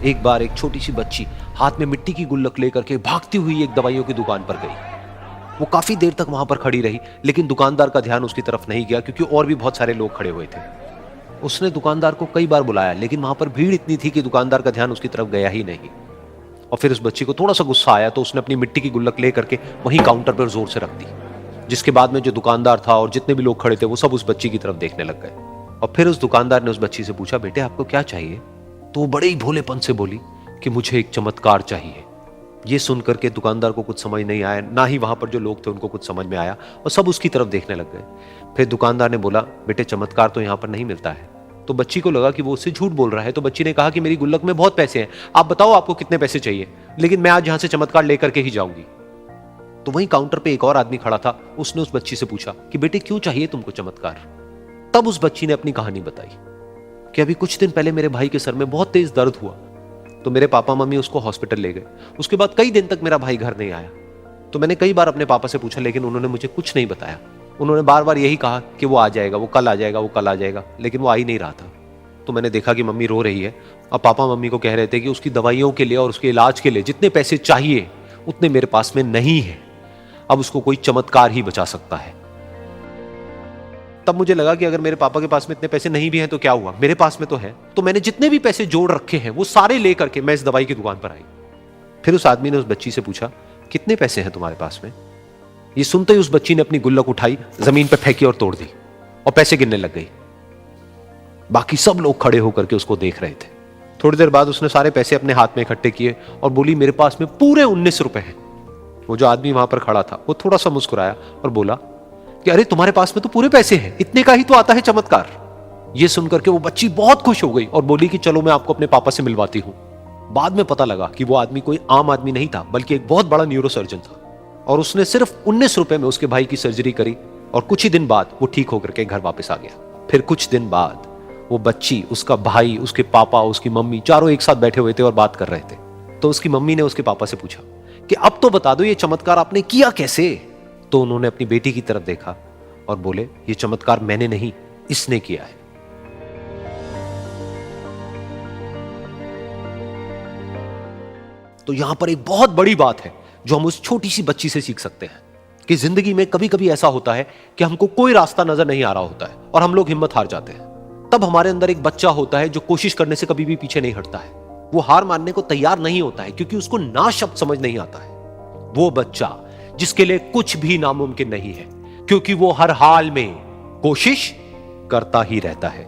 एक बार एक छोटी सी बच्ची हाथ में मिट्टी की गुल्लक लेकर के भागती हुई एक दवाइयों की दुकान पर गई। वो काफी देर तक वहां पर खड़ी रही, लेकिन दुकानदार का ध्यान उसकी तरफ नहीं गया क्योंकि और भी बहुत सारे लोग खड़े हुए थे। उसने दुकानदार को कई बार बुलाया, लेकिन वहां पर भीड़ इतनी थी कि दुकानदार का ध्यान उसकी तरफ गया ही नहीं। और फिर उस बच्ची को थोड़ा सा गुस्सा आया तो उसने अपनी मिट्टी की गुल्लक लेकर के वहीं काउंटर पर जोर से रख दी, जिसके बाद में जो दुकानदार था और जितने भी लोग खड़े थे वो सब उस बच्ची की तरफ देखने लग गए। और फिर उस दुकानदार ने उस बच्ची से पूछा, बेटे आपको क्या चाहिए? तो वो बड़े ही भोलेपन से बोली कि मुझे एक चमत्कार चाहिए। ये सुनकर के दुकानदार को कुछ समझ नहीं आया, ना ही वहां पर जो लोग थे उनको कुछ समझ में आया, और सब उसकी तरफ देखने लग गए। फिर दुकानदार ने बोला, बेटे चमत्कार तो यहाँ पर नहीं मिलता है। तो बच्ची को लगा कि वो उससे झूठ बोल रहा है, तो बच्ची ने कहा कि मेरी गुल्लक में बहुत पैसे हैं, आप बताओ आपको कितने पैसे चाहिए, लेकिन मैं आज यहां से चमत्कार लेकर के ही जाऊंगी। तो वहीं काउंटर पे एक और आदमी खड़ा था, उसने उस बच्ची से पूछा कि बेटे क्यों चाहिए तुमको चमत्कार? तब उस बच्ची ने अपनी कहानी बताई कि अभी कुछ दिन पहले मेरे भाई के सर में बहुत तेज दर्द हुआ, तो मेरे पापा मम्मी उसको हॉस्पिटल ले गए। उसके बाद कई दिन तक मेरा भाई घर नहीं आया। तो मैंने कई बार अपने पापा से पूछा, लेकिन उन्होंने मुझे कुछ नहीं बताया। उन्होंने बार बार यही कहा कि वो आ जाएगा, वो कल आ जाएगा, वो कल आ जाएगा, लेकिन वो आ ही नहीं रहा था। तो मैंने देखा कि मम्मी रो रही है, और पापा मम्मी को कह रहे थे कि उसकी दवाइयों के लिए और उसके इलाज के लिए जितने पैसे चाहिए उतने मेरे पास में नहीं है, अब उसको कोई चमत्कार ही बचा सकता है। तब मुझे लगा कि अगर मेरे पापा के पास में इतने पैसे नहीं भी हैं तो क्या हुआ, मेरे पास में तो है। तो मैंने जितने भी पैसे जोड़ रखे हैं वो सारे लेकर के मैं इस दवाई की दुकान पर आई। फिर उस आदमी ने उस बच्ची से पूछा, कितने पैसे हैं तुम्हारे पास में? ये सुनते ही उस बच्ची ने अपनी गुल्लक उठाई, जमीन पर फेंकी और तोड़ दी, और पैसे गिनने लग गई। बाकी सब लोग खड़े होकर के उसको देख रहे थे। थोड़ी देर बाद उसने सारे पैसे अपने हाथ में इकट्ठे किए और बोली, मेरे पास में पूरे 19 रुपए हैं। वो जो आदमी वहां पर खड़ा था वो थोड़ा सा मुस्कुराया और बोला कि अरे तुम्हारे पास में तो पूरे पैसे हैं, इतने का ही तो आता है चमत्कार। ये सुनकर के वो बच्ची बहुत खुश हो गई और बोली कि चलो मैं आपको अपने पापा से मिलवाती हूं। बाद में पता लगा कि वो आदमी कोई आम आदमी नहीं था, बल्कि एक बहुत बड़ा न्यूरोसर्जन था, और उसने सिर्फ 19 रुपए में उसके भाई की सर्जरी करी, और कुछ ही दिन बाद वो ठीक होकर के घर वापस आ गया। फिर कुछ दिन बाद वो बच्ची, उसका भाई, उसके पापा, उसकी मम्मी चारों एक साथ बैठे हुए थे और बात कर रहे थे। तो उसकी मम्मी ने उसके पापा से पूछा कि अब तो बता दो ये चमत्कार आपने किया कैसे? तो उन्होंने अपनी बेटी की तरफ देखा और बोले, ये चमत्कार मैंने नहीं, इसने किया है। तो यहां पर एक बहुत बड़ी बात है जो हम उस छोटी सी बच्ची से सीख सकते हैं कि जिंदगी में कभी कभी ऐसा होता है कि हमको कोई रास्ता नजर नहीं आ रहा होता है और हम लोग हिम्मत हार जाते हैं। तब हमारे अंदर एक बच्चा होता है जो कोशिश करने से कभी भी पीछे नहीं हटता है। वो हार मानने को तैयार नहीं होता है क्योंकि उसको ना शब्द समझ नहीं आता है। वो बच्चा जिसके लिए कुछ भी नामुमकिन नहीं है, क्योंकि वो हर हाल में कोशिश करता ही रहता है।